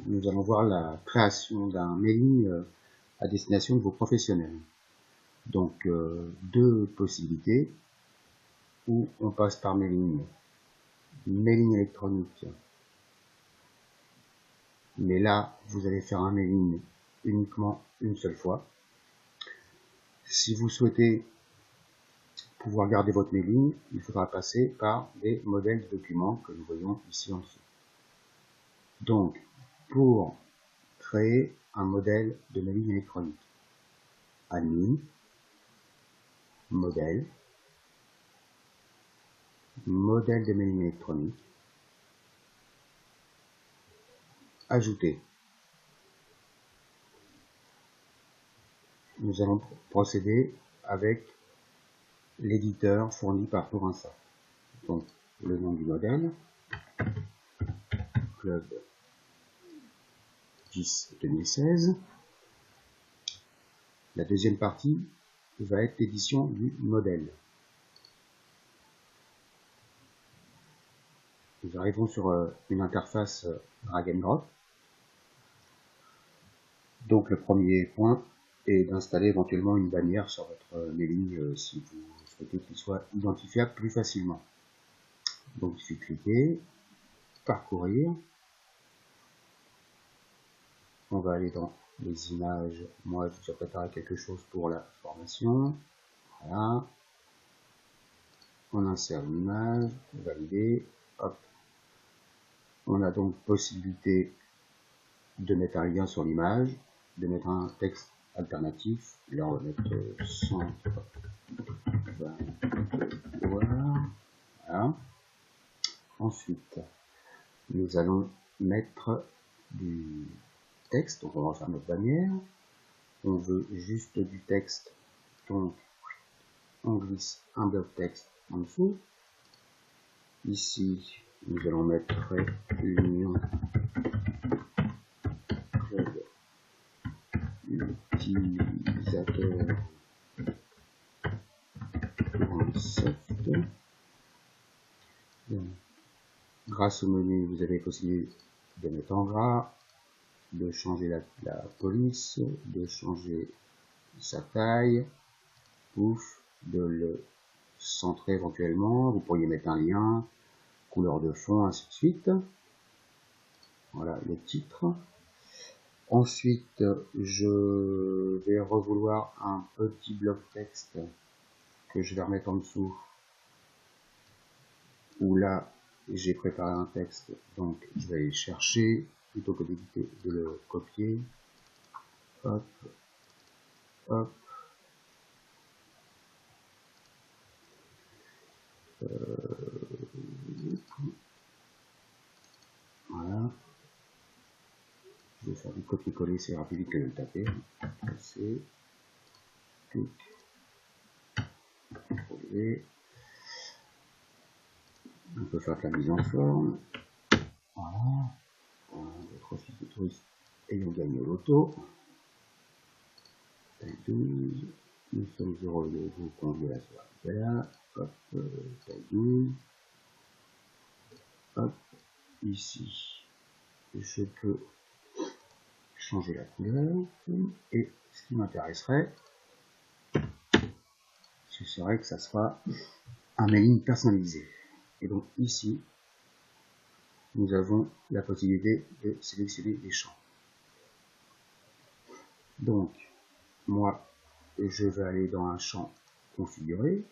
nous allons voir la création d'un mailing à destination de vos professionnels. Donc, deux possibilités, où on passe par mailing électronique. Mais là, vous allez faire un mailing uniquement une seule fois. Si vous souhaitez pouvoir garder votre mailing, il faudra passer par des modèles de documents que nous voyons ici en dessous. Donc, pour créer un modèle de mailing électronique, admin, modèle de mailing électronique, ajouter. Nous allons procéder avec l'éditeur fourni par Tourinsa. Donc, le nom du modèle, Club 10 2016. La deuxième partie va être l'édition du modèle. Nous arrivons sur une interface drag and drop. Donc le premier point est d'installer éventuellement une bannière sur votre mailing si vous souhaitez qu'il soit identifiable plus facilement. Donc il suffit de cliquer, parcourir. On va aller dans les images. Moi je vais préparer quelque chose pour la formation. Voilà. On insère une image, valider, hop. On a donc possibilité de mettre un lien sur l'image, de mettre un texte alternatif. Là on va mettre 120. Voilà. Ensuite, nous allons mettre du texte. Donc on va faire notre bannière. On veut juste du texte, donc on glisse un bloc texte en dessous. Ici, nous allons mettre l'union club utilisateur Soft. Grâce au menu, vous avez possibilité de mettre en gras, de changer la police, de changer sa taille, pouf, de le centrer éventuellement. Vous pourriez mettre un lien, couleur de fond, ainsi de suite. Voilà le titre. Ensuite, je vais revouloir un petit bloc texte que je vais remettre en dessous, où là j'ai préparé un texte, donc je vais aller chercher plutôt que d'éviter de le copier. Hop, hop. Voilà. Je vais faire du copier-coller, c'est rapide que de le taper. Passer. Clic. Coller. On peut faire de la mise en forme. Voilà. Votre office de tourisme ayant gagné au loto. Taille 12. Nous sommes heureux de vous convier à la soirée. Voilà. Hop, taille 12. Hop, ici, je peux changer la couleur. Et ce qui m'intéresserait, ce serait que ça sera un mailing personnalisé. Et donc ici, nous avons la possibilité de sélectionner des champs. Donc, moi, je vais aller dans un champ configuré.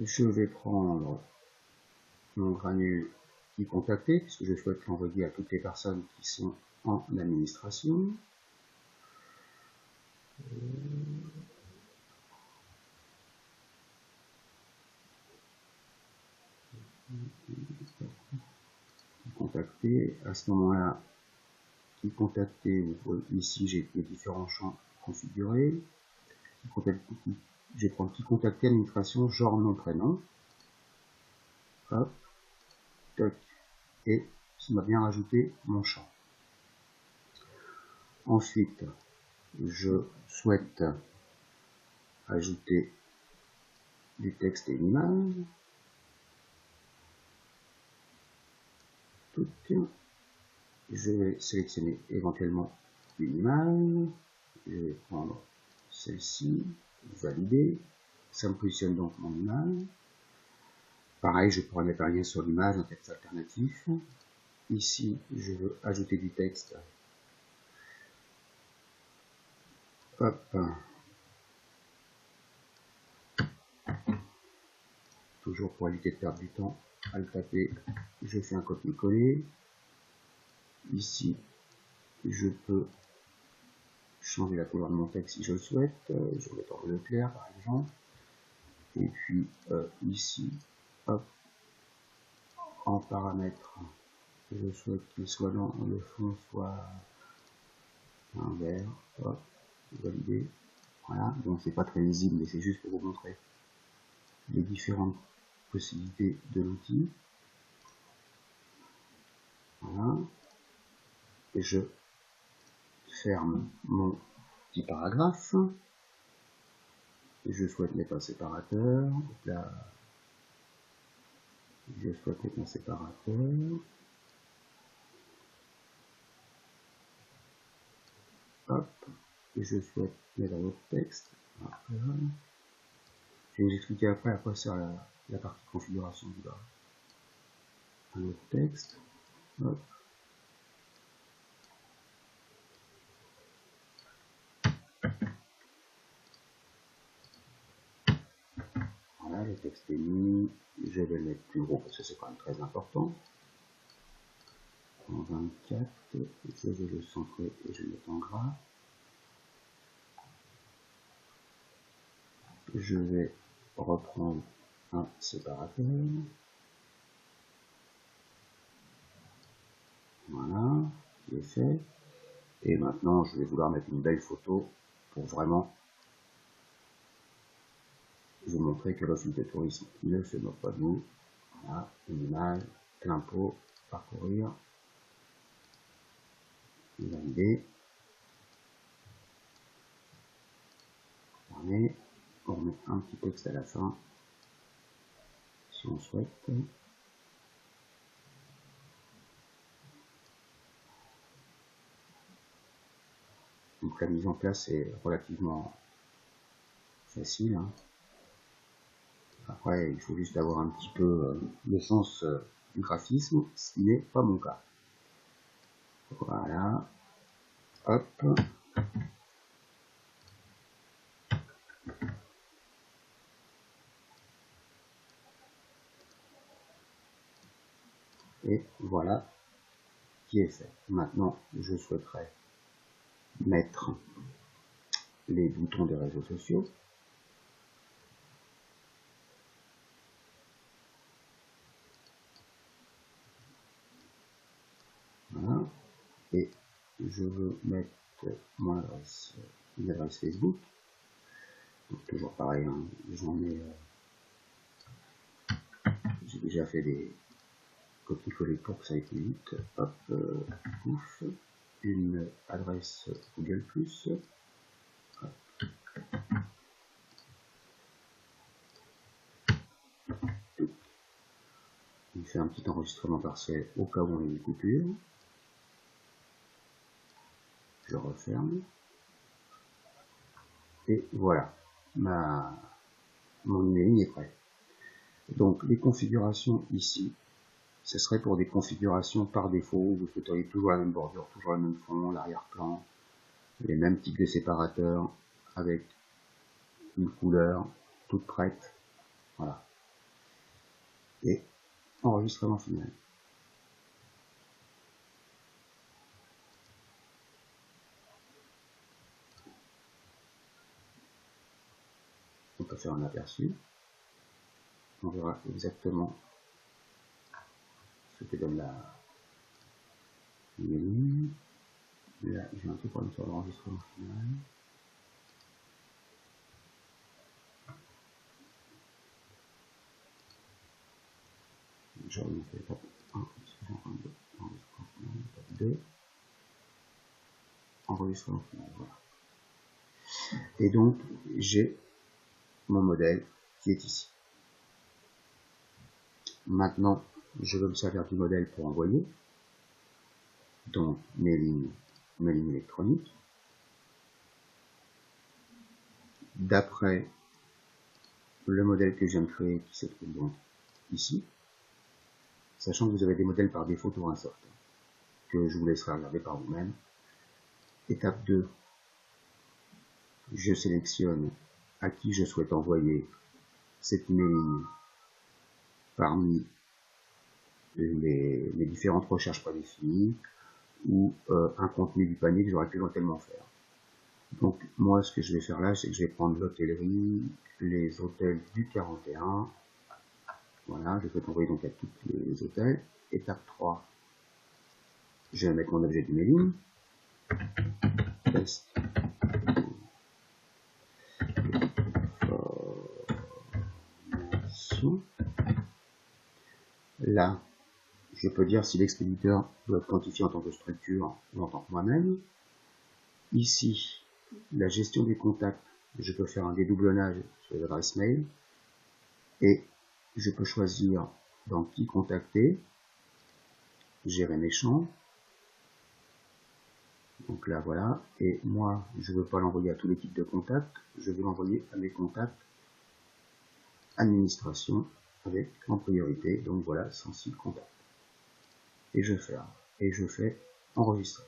Je vais prendre mon granule qui contacter, puisque je souhaite l'envoyer à toutes les personnes qui sont en administration. Contacter, à ce moment-là, qui contacter, ici j'ai les différents champs configurés. Je vais prendre qui contacter administration, genre, nom, prénom. Hop, toc, et ça m'a bien rajouté mon champ. Ensuite, je souhaite ajouter du texte et une image. Je vais sélectionner éventuellement une image. Je vais prendre celle-ci, valider. Ça me positionne donc mon image. Pareil, je pourrais mettre un lien sur l'image, un texte alternatif. Ici, je veux ajouter du texte. Hop. Toujours pour éviter de perdre du temps à le taper, je fais un copier-coller. Ici, je peux changer la couleur de mon texte si je le souhaite. Je vais mettre en bleu clair par exemple. Et puis ici, hop, en paramètres, je souhaite qu'il soit dans le fond, soit un vert. Hop, valider. Voilà, donc c'est pas très visible, mais c'est juste pour vous montrer les différentes possibilités de l'outil. Voilà. Et je ferme mon petit paragraphe. Et je souhaite mettre un séparateur. Donc là, je souhaite mettre un séparateur. Hop. Et je souhaite mettre un autre texte. Voilà. Je vais vous expliquer après à quoi sert la partie configuration du bas. Un autre texte. Hop. Voilà, le texte est mis. Je vais le mettre plus gros parce que c'est quand même très important. En 24, je vais le centrer et je vais le mettre en gras. Je vais reprendre un séparateur. Voilà, c'est fait. Et maintenant, je vais vouloir mettre une belle photo pour vraiment vous montrer que l'office de tourisme ne se moque pas de nous. Voilà, une image, plein pot, parcourir, valider. On met un petit texte à la fin, si on souhaite. Donc la mise en place est relativement facile. Hein. Après, il faut juste avoir un petit peu le sens du graphisme, ce qui n'est pas mon cas. Voilà. Hop. Et voilà qui est fait. Maintenant, je souhaiterais mettre les boutons des réseaux sociaux. Voilà. Et je veux mettre mon adresse, une adresse Facebook. Donc toujours pareil, hein, j'en ai, j'ai déjà fait des copier-coller pour que ça aille plus vite. Hop, ouf, une adresse Google+. Hop. Il fait un petit enregistrement partiel au cas où on a une coupure. Je referme. Et voilà, mon emailing est prêt. Donc les configurations ici, ce serait pour des configurations par défaut. Vous souhaiteriez toujours la même bordure, toujours le même fond, l'arrière-plan, les mêmes types de séparateurs avec une couleur toute prête. Voilà. Et enregistrement final. On peut faire un aperçu. On verra exactement ce que donne la ligne. Là, j'ai un petit problème sur l'enregistrement final. Je remonte l'étape 1, enregistrement final, étape 2, enregistrement final, voilà. Et donc, j'ai mon modèle qui est ici. Maintenant, je veux me servir du modèle pour envoyer. Donc, mes lignes électroniques. D'après le modèle que je viens de créer, qui se trouve donc ici, sachant que vous avez des modèles par défaut pour un soft, que je vous laisserai regarder par vous-même. Étape 2, je sélectionne à qui je souhaite envoyer cette mailing parmi les différentes recherches prédéfinies ou un contenu du panier que j'aurais pu éventuellement faire. Donc moi ce que je vais faire là, c'est que je vais prendre l'hôtellerie, les hôtels du 41. Voilà, je peux envoyer donc à tous les hôtels. Étape 3, je vais mettre mon objet du mailing. Test. Là, je peux dire si l'expéditeur doit être quantifié en tant que structure ou en tant que moi-même. Ici, la gestion des contacts, je peux faire un dédoublonnage sur les adresses mail. Et je peux choisir dans qui contacter, gérer mes champs. Donc là, voilà. Et moi, je ne veux pas l'envoyer à tous les types de contacts. Je veux l'envoyer à mes contacts administration avec en priorité. Donc voilà, 106 contacts. Et je ferme. Et je fais enregistrer.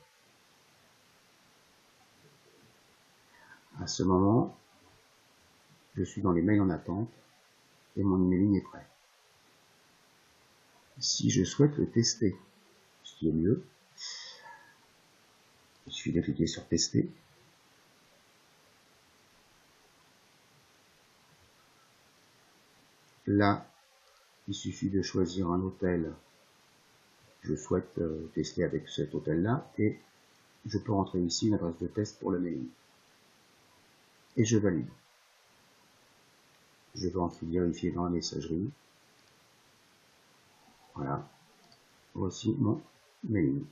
À ce moment, je suis dans les mails en attente et mon emailing est prêt. Si je souhaite le tester, ce qui est mieux, il suffit de cliquer sur tester. Là, il suffit de choisir un hôtel. Je souhaite tester avec cet hôtel-là et je peux rentrer ici une adresse de test pour le mailing. Et je valide. Je vais ensuite vérifier dans la messagerie. Voilà. Voici mon mailing.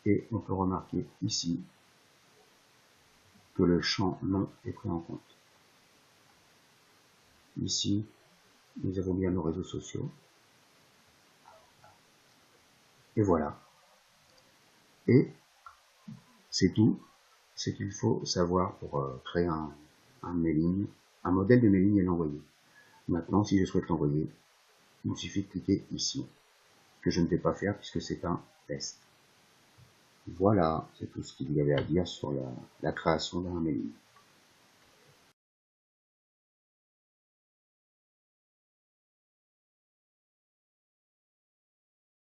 Et on peut remarquer ici que le champ nom est pris en compte. Ici, nous avons bien nos réseaux sociaux. Et voilà. Et c'est tout ce qu'il faut savoir pour créer un mailing, un modèle de mailing et l'envoyer. Maintenant, si je souhaite l'envoyer, il suffit de cliquer ici, que je ne vais pas faire puisque c'est un test. Voilà, c'est tout ce qu'il y avait à dire sur la création d'un mailing.